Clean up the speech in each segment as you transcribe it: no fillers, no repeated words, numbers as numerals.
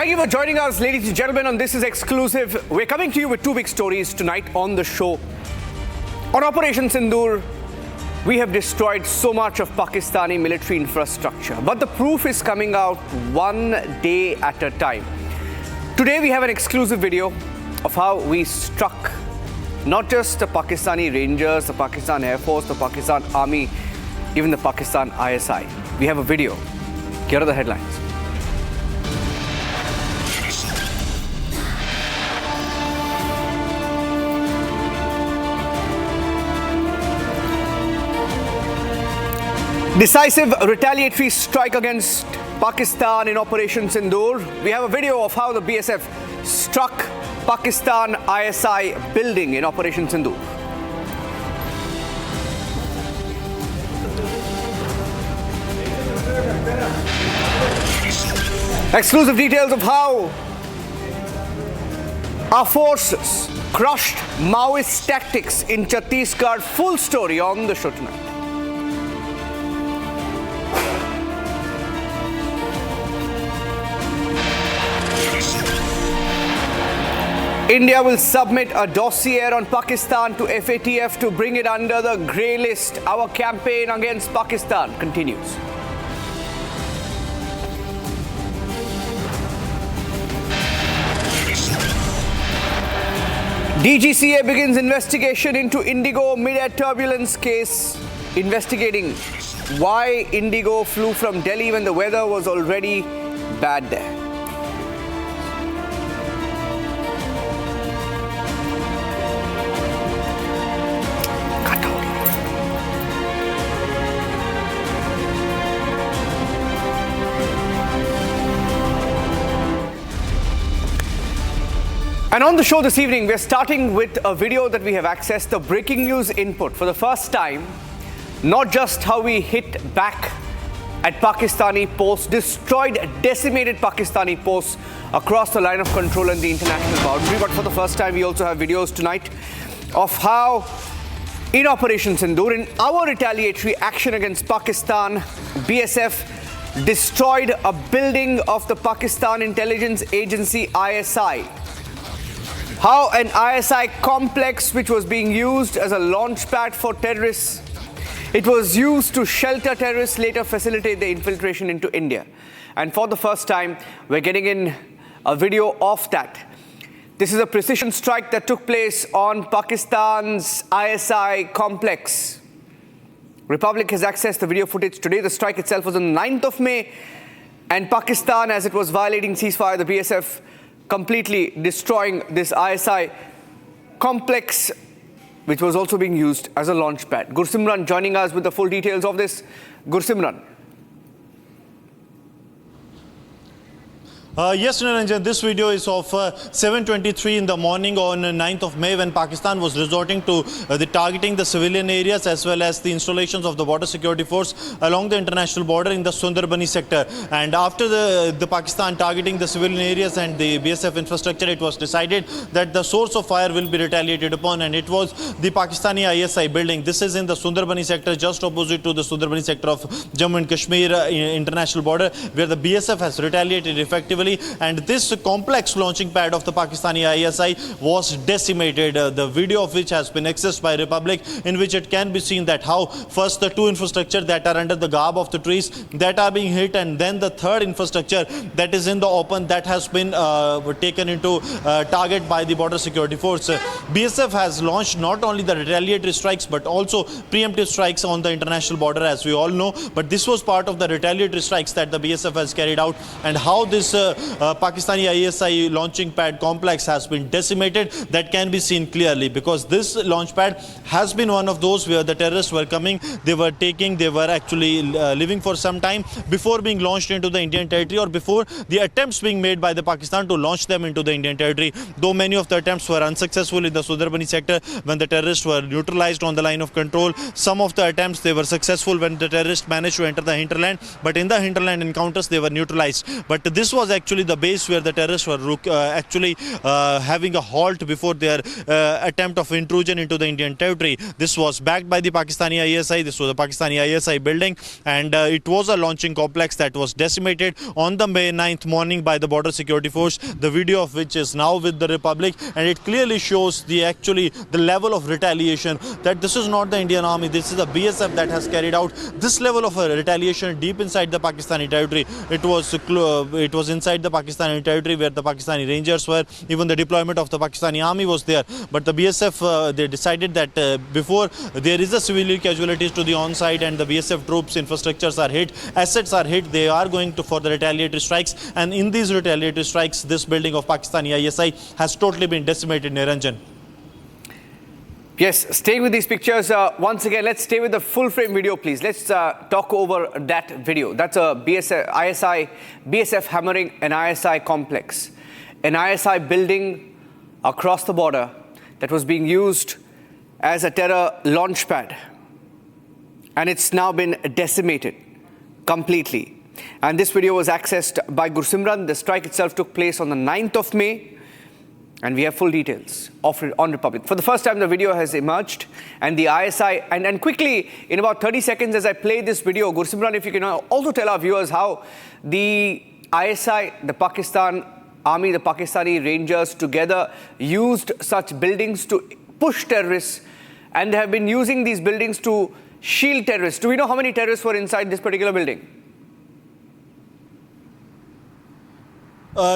Thank you for joining us, ladies and gentlemen, on This Is Exclusive. We're coming to you with two big stories tonight on the show. On Operation Sindoor, we have destroyed so much of Pakistani military infrastructure, but the proof is coming out one day at a time. Today, we have an exclusive video of how we struck not just the Pakistani Rangers, the Pakistan Air Force, the Pakistan Army, even the Pakistan ISI. We have a video. Here are the headlines. Decisive retaliatory strike against Pakistan in Operation Sindoor. We have a video of how the BSF struck Pakistan ISI building in Operation Sindoor. Exclusive details of how our forces crushed Maoist tactics in Chhattisgarh. Full story on the show tonight. India will submit a dossier on Pakistan to FATF to bring it under the grey list. Our campaign against Pakistan continues. DGCA begins investigation into Indigo mid-air turbulence case, investigating why Indigo flew from Delhi when the weather was already bad there. And on the show this evening, we're starting with a video that we have accessed, the breaking news input. For the first time, not just how we hit back at Pakistani posts, destroyed, decimated Pakistani posts across the line of control and the international boundary, but for the first time, we also have videos tonight of how, in Operation Sindoor, in our retaliatory action against Pakistan, BSF destroyed a building of the Pakistan Intelligence Agency, ISI. How an ISI complex, which was being used as a launch pad for terrorists, it was used to shelter terrorists, later facilitate the infiltration into India. And for the first time, we're getting in a video of that. This is a precision strike that took place on Pakistan's ISI complex. Republic has accessed the video footage today. The strike itself was on the 9th of May. And Pakistan, as it was violating ceasefire, the BSF completely destroying this ISI complex, which was also being used as a launch pad. Gursimran joining us with the full details of this. Gursimran. Yes, Niranjan, this video is of 7:23 in the morning on 9th of May when Pakistan was resorting to targeting the civilian areas as well as the installations of the border security force along the international border in the Sundarbani sector. And after the Pakistan targeting the civilian areas and the BSF infrastructure, it was decided that the source of fire will be retaliated upon, and it was the Pakistani ISI building. This is in the Sundarbani sector, just opposite to the Sundarbani sector of Jammu and Kashmir international border, where the BSF has retaliated effectively. And this complex launching pad of the Pakistani ISI was decimated, the video of which has been accessed by Republic, in which it can be seen that how first the two infrastructure that are under the garb of the trees that are being hit, and then the third infrastructure that is in the open that has been taken into target by the border security force. BSF has launched not only the retaliatory strikes but also preemptive strikes on the international border, as we all know, but this was part of the retaliatory strikes that the BSF has carried out. And how this Pakistani ISI launching pad complex has been decimated, that can be seen clearly, because this launch pad has been one of those where the terrorists were coming, they were actually living for some time before being launched into the Indian territory, or before the attempts being made by the Pakistan to launch them into the Indian territory. Though many of the attempts were unsuccessful in the Sundarbani sector when the terrorists were neutralized on the line of control, some of the attempts they were successful when the terrorists managed to enter the hinterland, but in the hinterland encounters they were neutralized. But this was actually actually the base where the terrorists were actually having a halt before their attempt of intrusion into the Indian territory. This was backed by the Pakistani ISI. This was a Pakistani ISI building, and it was a launching complex that was decimated on the May 9th morning by the Border Security Force, the video of which is now with the Republic, and it clearly shows the level of retaliation, that this is not the Indian Army, this is the BSF that has carried out this level of retaliation deep inside the Pakistani territory. It was inside the Pakistani territory where the Pakistani Rangers were. Even the deployment of the Pakistani Army was there. But the BSF, they decided that before there is a civilian casualties to the on-site and the BSF troops infrastructures are hit, assets are hit, they are going for the retaliatory strikes. And in these retaliatory strikes, this building of Pakistani ISI has totally been decimated, Niranjan. Yes, staying with these pictures, once again, let's stay with the full frame video, please. Let's talk over that video. That's a BSF hammering an ISI complex, an ISI building across the border that was being used as a terror launch pad. And it's now been decimated completely. And this video was accessed by Gursimran. The strike itself took place on the 9th of May. And we have full details of it on Republic. For the first time, the video has emerged, and the ISI, and quickly, in about 30 seconds as I play this video, Gursimran, if you can also tell our viewers how the ISI, the Pakistan Army, the Pakistani Rangers together used such buildings to push terrorists, and they have been using these buildings to shield terrorists. Do we know how many terrorists were inside this particular building?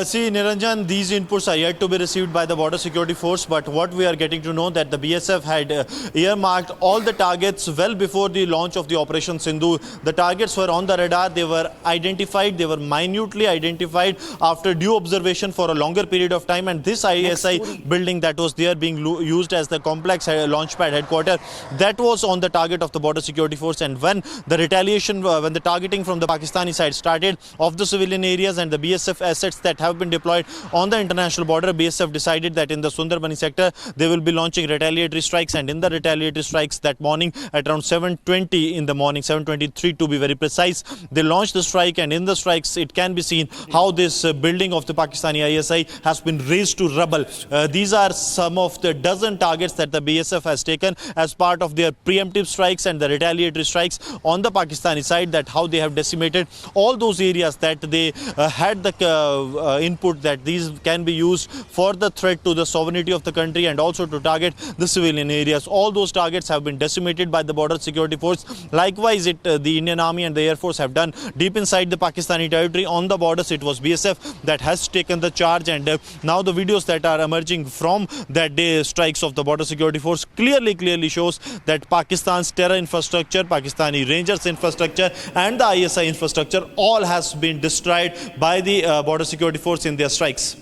See, Niranjan, these inputs are yet to be received by the Border Security Force, but what we are getting to know that the BSF had earmarked all the targets well before the launch of the Operation Sindhu. The targets were on the radar, they were identified, they were minutely identified after due observation for a longer period of time, and this ISI building that was there being used as the complex launchpad headquarters, that was on the target of the Border Security Force. And when the retaliation, when the targeting from the Pakistani side started of the civilian areas and the BSF assets that have been deployed on the international border, BSF decided that in the Sundarbani sector they will be launching retaliatory strikes, and in the retaliatory strikes that morning at around 7:20 in the morning, 7:23 to be very precise, they launched the strike, and in the strikes it can be seen how this building of the Pakistani ISI has been razed to rubble. These are some of the dozen targets that the BSF has taken as part of their preemptive strikes and the retaliatory strikes on the Pakistani side, that how they have decimated all those areas that they had the input that these can be used for the threat to the sovereignty of the country and also to target the civilian areas. All those targets have been decimated by the Border Security Force. Likewise, the Indian Army and the Air Force have done deep inside the Pakistani territory on the borders. It was BSF that has taken the charge, and now the videos that are emerging from that day strikes of the Border Security Force clearly shows that Pakistan's terror infrastructure, Pakistani Rangers infrastructure and the ISI infrastructure all has been destroyed by the Border Security Force in their strikes.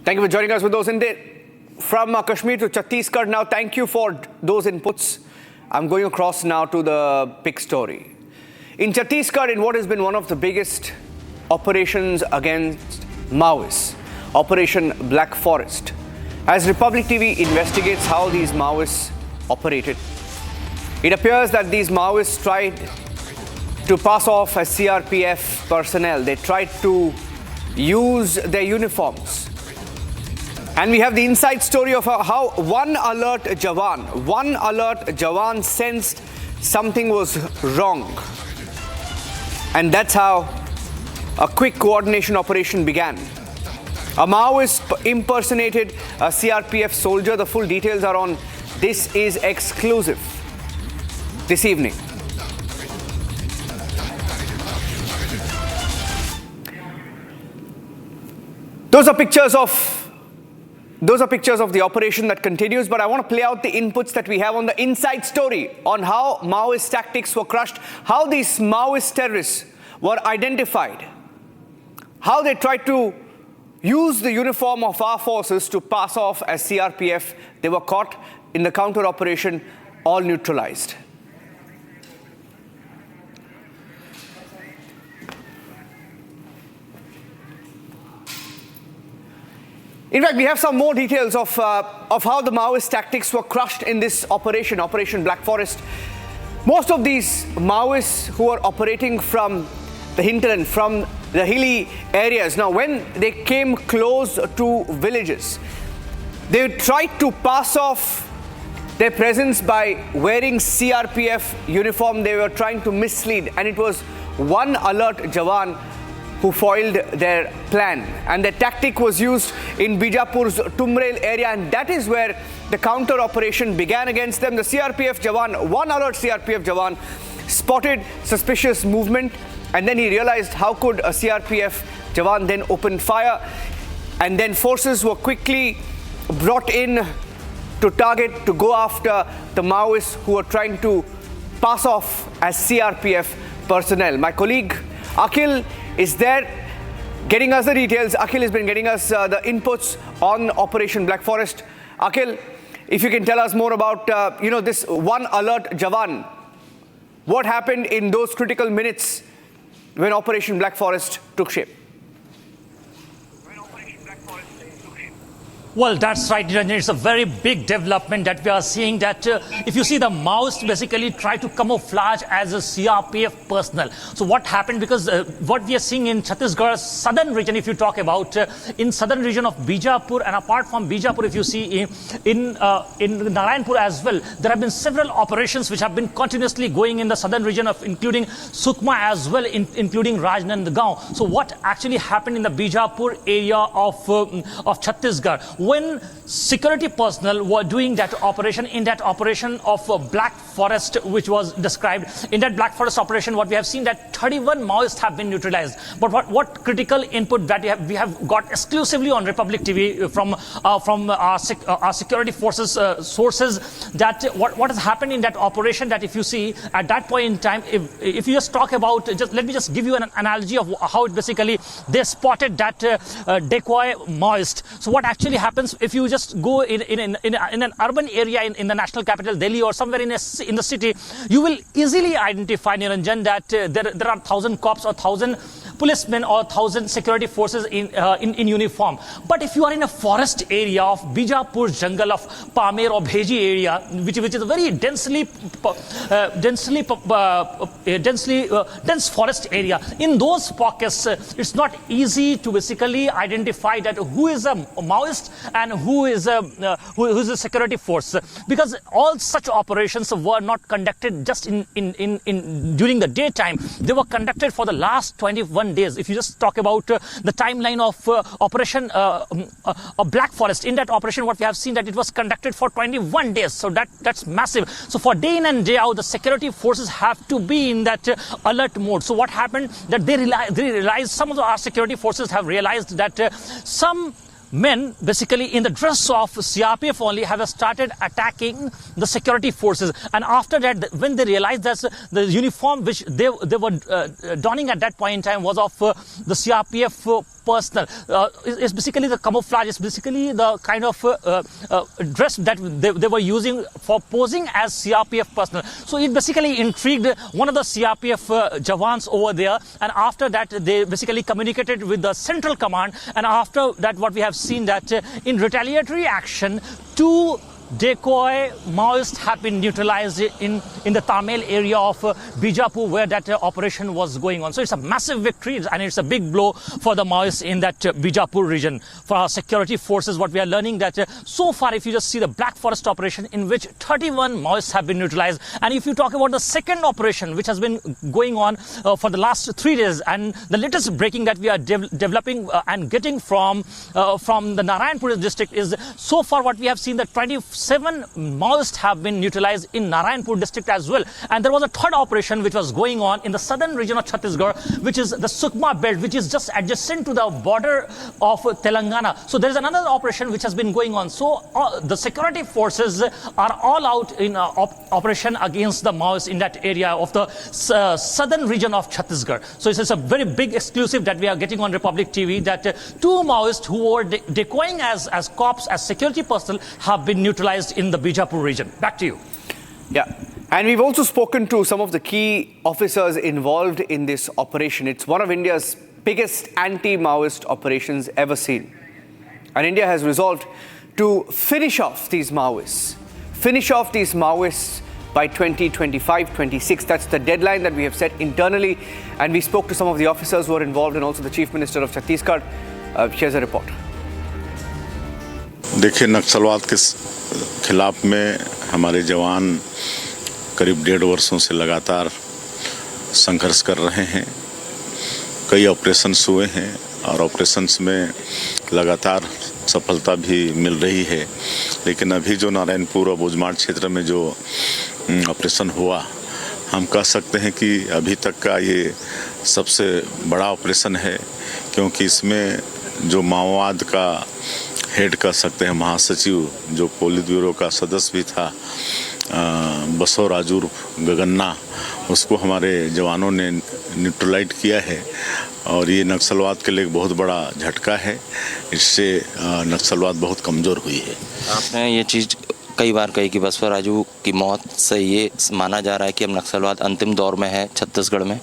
Thank you for joining us with those from Kashmir to Chhattisgarh. Now, thank you for those inputs. I'm going across now to the big story. In Chhattisgarh, in what has been one of the biggest operations against Maoists, Operation Black Forest, as Republic TV investigates how these Maoists operated, it appears that these Maoists tried to pass off as CRPF personnel. They tried to use their uniforms. And we have the inside story of how one alert jawan sensed something was wrong. And that's how a quick coordination operation began. A Maoist impersonated a CRPF soldier. The full details are on This Is Exclusive this evening. Those are pictures of the operation that continues, but I want to play out the inputs that we have on the inside story on how Maoist tactics were crushed, how these Maoist terrorists were identified, how they tried to use the uniform of our forces to pass off as CRPF. They were caught in the counter operation, all neutralized. In fact, we have some more details of how the Maoist tactics were crushed in this operation, Operation Black Forest. Most of these Maoists who are operating from the hinterland, from the hilly areas. Now, when they came close to villages, they tried to pass off their presence by wearing CRPF uniform. They were trying to mislead, and it was one alert jawan who foiled their plan. And the tactic was used in Bijapur's Tumrel area, and that is where the counter operation began against them. The CRPF jawan, one alert CRPF jawan, spotted suspicious movement, and then he realized how could a CRPF jawan then open fire, and then forces were quickly brought in to target, to go after the Maoists who were trying to pass off as CRPF personnel. My colleague Akhil is there getting us the details. Akhil has been getting us the inputs on Operation Black Forest. Akhil, if you can tell us more about this one alert jawan. What happened in those critical minutes when Operation Black Forest took shape? Well, that's right, Niranjan. It's a very big development that we are seeing, that if you see, the Maoists basically try to camouflage as a CRPF personnel. So what happened, because what we are seeing in Chhattisgarh southern region, if you talk about in southern region of Bijapur, and apart from Bijapur, if you see in Narayanpur as well, there have been several operations which have been continuously going in the southern region of including Sukma as well, including Rajnandgaon. So what actually happened in the Bijapur area of Chhattisgarh, when security personnel were doing that operation, in that operation of Black Forest, which was described, in that Black Forest operation, what we have seen that 31 Maoists have been neutralized. But what critical input that we have got exclusively on Republic TV from our security forces sources, that what has happened in that operation, that if you see at that point in time, if you just talk about, let me just give you an analogy of how it basically they spotted that decoy Maoist. So what actually happens if you just go in an urban area in the national capital Delhi or somewhere in the city, you will easily identify, Niranjan, that there are 1,000 cops or 1,000 policemen or 1,000 security forces in uniform. But if you are in a forest area of Bijapur jungle of Pamer or Bheji area, which is a very dense forest area, in those pockets, it's not easy to basically identify that who is a Maoist and who is a security force, because all such operations were not conducted just in during the daytime. They were conducted for the last 21 days. If you just talk about the timeline of Operation Black Forest, in that operation, what we have seen that it was conducted for 21 days. So that's massive. So for day in and day out, the security forces have to be in that alert mode. So what happened, that they realized, some of our security forces have realized that some men basically in the dress of CRPF only have started attacking the security forces. And after that, when they realized that the uniform which they were donning at that point in time was of the CRPF personnel, it's basically the camouflage, it's basically the kind of dress that they were using for posing as CRPF personnel. So it basically intrigued one of the CRPF jawans over there, and after that they basically communicated with the central command, and after that what we have seen that in retaliatory action, 2 decoy Maoists have been neutralized in the Tamil area of Bijapur, where that operation was going on. So it's a massive victory, and it's a big blow for the Maoists in that Bijapur region. For our security forces, what we are learning that so far, if you just see the Black Forest operation, in which 31 Maoists have been neutralized, and if you talk about the second operation, which has been going on for the last 3 days, and the latest breaking that we are developing and getting from the Narayanpur district is, so far what we have seen that 27 Maoists have been neutralized in Narayanpur district as well. And there was a third operation which was going on in the southern region of Chhattisgarh, which is the Sukma belt, which is just adjacent to the border of Telangana. So there is another operation which has been going on. So the security forces are all out in operation against the Maoists in that area of the southern region of Chhattisgarh. So it's a very big exclusive that we are getting on Republic TV, that 2 Maoists who were decoying as cops, as security personnel, have been neutralized in the Bijapur region. Back to you. Yeah. And we've also spoken to some of the key officers involved in this operation. It's one of India's biggest anti-Maoist operations ever seen. And India has resolved to finish off these Maoists by 2025-26. That's the deadline that we have set internally. And we spoke to some of the officers who are involved and also the Chief Minister of Chhattisgarh. Here's a report. देखिए, नक्सलवाद के खिलाफ में हमारे जवान करीब 1.5 वर्षों से लगातार संघर्ष कर रहे हैं। कई ऑपरेशंस हुए हैं और ऑपरेशंस में लगातार सफलता भी मिल रही है, लेकिन अभी जो नारायणपुर और बुजमाड़ क्षेत्र में जो ऑपरेशन हुआ, हम कह सकते हैं कि अभी तक का ये सबसे बड़ा ऑपरेशन है, क्योंकि इसमें जो माओवाद का हेड कह सकते हैं, महासचिव, जो पोलित ब्यूरो का सदस्य भी था, बसो राजू गगन्ना, उसको हमारे जवानों ने न्यूट्रलाइज किया है और ये नक्सलवाद के लिए एक बहुत बड़ा झटका है। इससे नक्सलवाद बहुत कमज़ोर हुई है। आपने ये चीज़ कई बार कही कि बसो राजू की मौत से ये माना जा रहा है कि अब नक्सलवाद अंतिम दौर में है छत्तीसगढ़ में।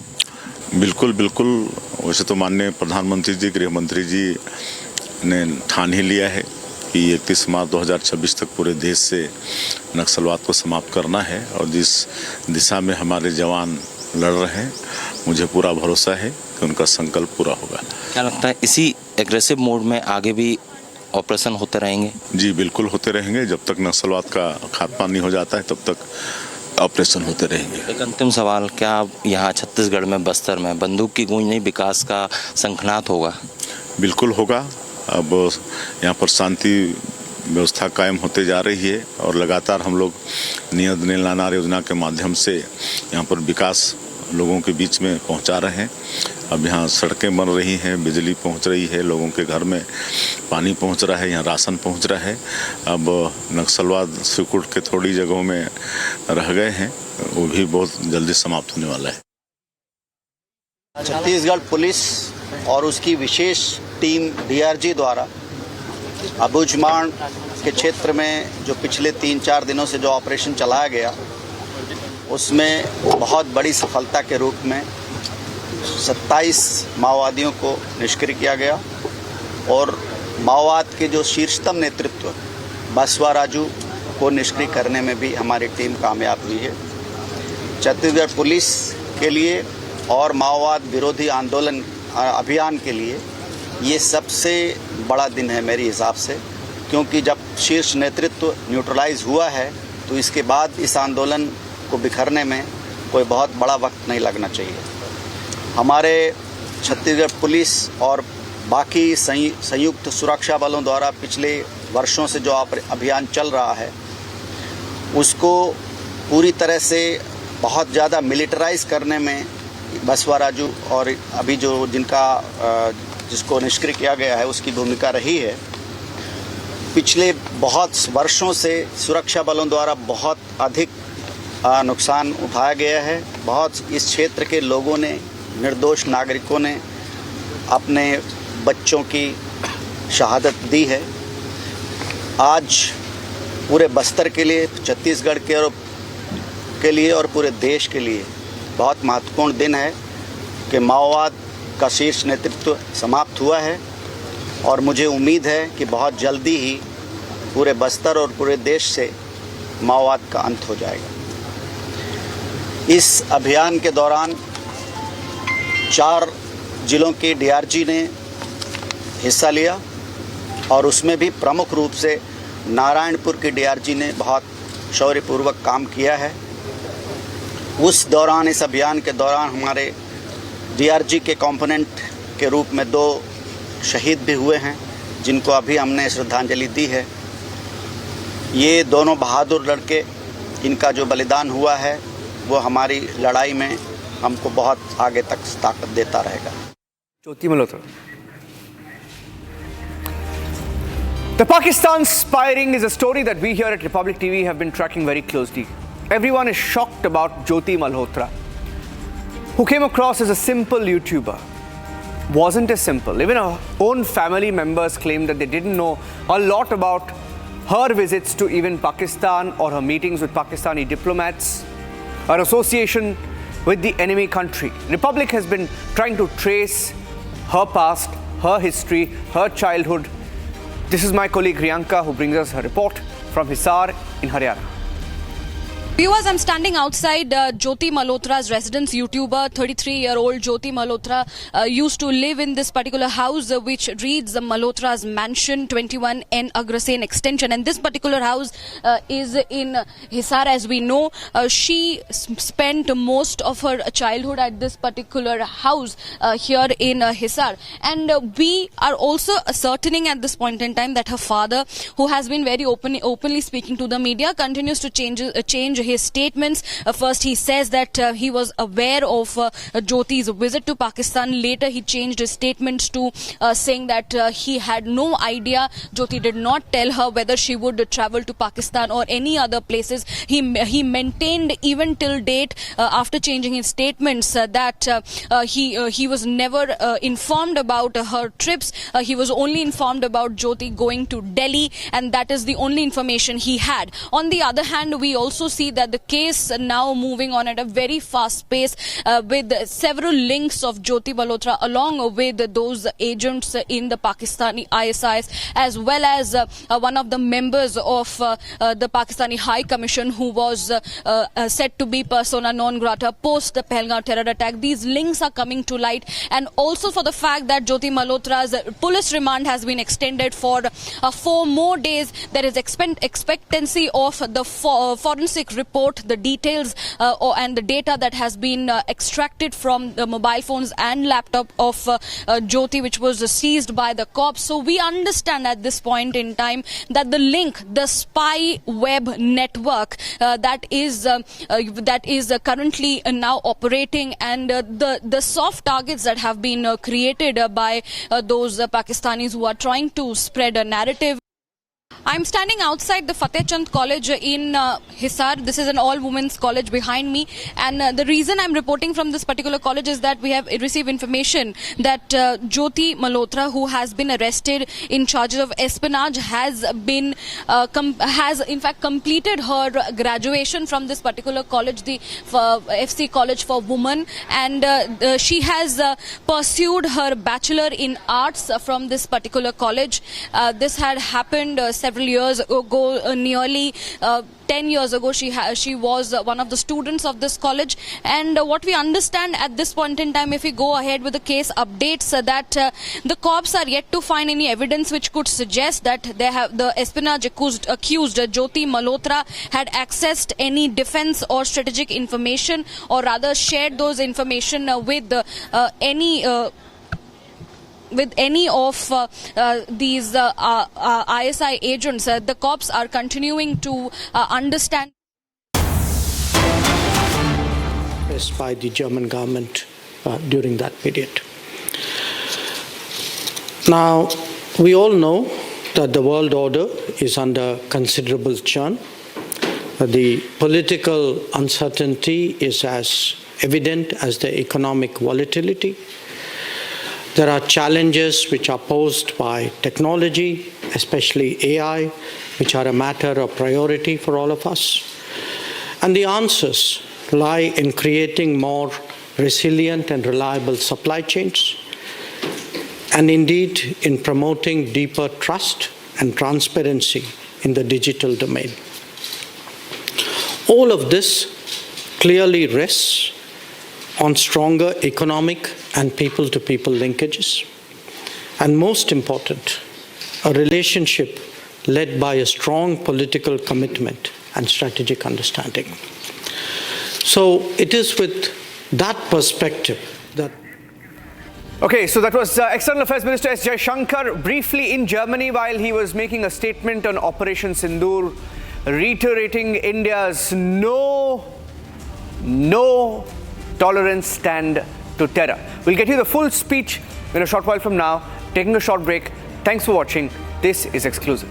बिल्कुल बिल्कुल। वैसे तो माननीय प्रधानमंत्री जी, गृह मंत्री जी ने ठान ही लिया है कि 31 मार्च 2026 तक पूरे देश से नक्सलवाद को समाप्त करना है और जिस दिशा में हमारे जवान लड़ रहे हैं, मुझे पूरा भरोसा है कि उनका संकल्प पूरा होगा। क्या लगता है इसी एग्रेसिव मोड में आगे भी ऑपरेशन होते रहेंगे? जी बिल्कुल होते रहेंगे। जब तक नक्सलवाद का खात्मा नहीं हो जाता है, तब तक ऑपरेशन होते रहेंगे। एक अंतिम सवाल, क्या यहाँ छत्तीसगढ़ में, बस्तर में बंदूक की गूंज नहीं, विकास का शंखनाद होगा? बिल्कुल होगा। अब यहाँ पर शांति व्यवस्था कायम होते जा रही है और लगातार हम लोग नियत नीलानार योजना के माध्यम से यहाँ पर विकास लोगों के बीच में पहुँचा रहे हैं। अब यहाँ सड़कें बन रही हैं, बिजली पहुँच रही है, लोगों के घर में पानी पहुँच रहा है, यहाँ राशन पहुँच रहा है। अब नक्सलवाद सिकुड़ के थोड़ी जगहों में रह गए हैं, वो भी बहुत जल्दी समाप्त होने वाला है। छत्तीसगढ़ पुलिस और उसकी विशेष टीम डीआरजी द्वारा अबुझमाड़ के क्षेत्र में जो पिछले 3-4 दिनों से जो ऑपरेशन चलाया गया, उसमें बहुत बड़ी सफलता के रूप में 27 माओवादियों को निष्क्रिय किया गया और माओवाद के जो शीर्षतम नेतृत्व बसवा राजू को निष्क्रिय करने में भी हमारी टीम कामयाब हुई है। छत्तीसगढ़ पुलिस के लिए और माओवाद विरोधी आंदोलन अभियान के लिए ये सबसे बड़ा दिन है मेरे हिसाब से, क्योंकि जब शीर्ष नेतृत्व न्यूट्रलाइज हुआ है तो इसके बाद इस आंदोलन को बिखरने में कोई बहुत बड़ा वक्त नहीं लगना चाहिए। हमारे छत्तीसगढ़ पुलिस और बाकी संयुक्त सुरक्षा बलों द्वारा पिछले वर्षों से जो अभियान चल रहा है, उसको पूरी तरह से बहुत ज़्यादा मिलिटराइज करने में बसवा राजू और अभी जो जिसको निष्क्रिय किया गया है, उसकी भूमिका रही है। पिछले बहुत वर्षों से सुरक्षा बलों द्वारा बहुत अधिक नुकसान उठाया गया है। बहुत इस क्षेत्र के लोगों ने, निर्दोष नागरिकों ने अपने बच्चों की शहादत दी है। आज पूरे बस्तर के लिए, छत्तीसगढ़ के लिए और पूरे देश के लिए बहुत महत्वपूर्ण दिन है कि माओवाद का शीर्ष नेतृत्व समाप्त हुआ है और मुझे उम्मीद है कि बहुत जल्दी ही पूरे बस्तर और पूरे देश से माओवाद का अंत हो जाएगा। इस अभियान के दौरान 4 जिलों के डीआरजी ने हिस्सा लिया और उसमें भी प्रमुख रूप से नारायणपुर के डीआरजी ने बहुत शौर्यपूर्वक काम किया है। उस दौरान, इस अभियान के दौरान हमारे डीआरजी के कंपोनेंट के रूप में 2 शहीद भी हुए हैं, जिनको अभी हमने श्रद्धांजलि दी है। ये दोनों बहादुर लड़के, इनका जो बलिदान हुआ है, वो हमारी लड़ाई में हमको बहुत आगे तक ताकत देता रहेगा। Joti Malhotra. The Pakistan spying is a story that we here at Republic TV have been tracking very closely. Everyone is shocked about Joti Malhotra, who came across as a simple YouTuber. Wasn't as simple. Even her own family members claimed that they didn't know a lot about her visits to even Pakistan or her meetings with Pakistani diplomats, her association with the enemy country. Republic has been trying to trace her past, her history, her childhood. This is my colleague Riyanka, who brings us her report from Hisar in Haryana. Viewers, I'm standing outside Joti Malhotra's residence. YouTuber, 33-year-old Joti Malhotra used to live in this particular house which reads the Malhotra's Mansion 21N Agrasen Extension. And this particular house is in Hisar. As we know, she spent most of her childhood at this particular house here in Hisar. And we are also ascertaining at this point in time that her father, who has been very openly speaking to the media, continues to change his statements. First he says that he was aware of Jyoti's visit to Pakistan. Later he changed his statements to saying that he had no idea. Jyoti did not tell her whether she would travel to Pakistan or any other places. He maintained even till date, after changing his statements, that he was never informed about her trips. He was only informed about Jyoti going to Delhi, and that is the only information he had. On the other hand, we also see that the case now moving on at a very fast pace, with several links of Joti Malhotra along with those agents in the Pakistani ISIS, as well as one of the members of the Pakistani High Commission who was said to be persona non grata post the Pahalgam terror attack. These links are coming to light, and also for the fact that Joti Malhotra's police remand has been extended for 4 more days. There is expectancy of the forensic report, the details and the data that has been extracted from the mobile phones and laptop of Jyoti, which was seized by the cops. So we understand at this point in time that the link, the spy web network that is currently now operating, and the soft targets that have been created by those Pakistanis who are trying to spread a narrative. I'm standing outside the Fateh Chand College in Hisar. This is an all-women's college behind me, and the reason I'm reporting from this particular college is that we have received information that Joti Malhotra, who has been arrested in charges of espionage, has in fact completed her graduation from this particular college, the FC College for Women, and she has pursued her Bachelor in Arts from this particular college. This had happened several years ago, nearly 10 years ago. She was one of the students of this college, and what we understand at this point in time, if we go ahead with the case updates, that the cops are yet to find any evidence which could suggest that the espionage accused Joti Malhotra had accessed any defense or strategic information, or rather shared those information with any of these ISI agents. The cops are continuing to understand. By the German government during that period. Now, we all know that the world order is under considerable churn. The political uncertainty is as evident as the economic volatility. There are challenges which are posed by technology, especially AI, which are a matter of priority for all of us. And the answers lie in creating more resilient and reliable supply chains, and indeed in promoting deeper trust and transparency in the digital domain. All of this clearly rests on stronger economic and people-to-people linkages, and most important, a relationship led by a strong political commitment and strategic understanding. So it is with that perspective that... Okay, so that was External Affairs Minister S. Jaishankar briefly in Germany while he was making a statement on Operation Sindoor, reiterating India's no tolerance stand to terror. We'll get you the full speech in a short while from now. Taking a short break. Thanks for watching. This is Exclusive.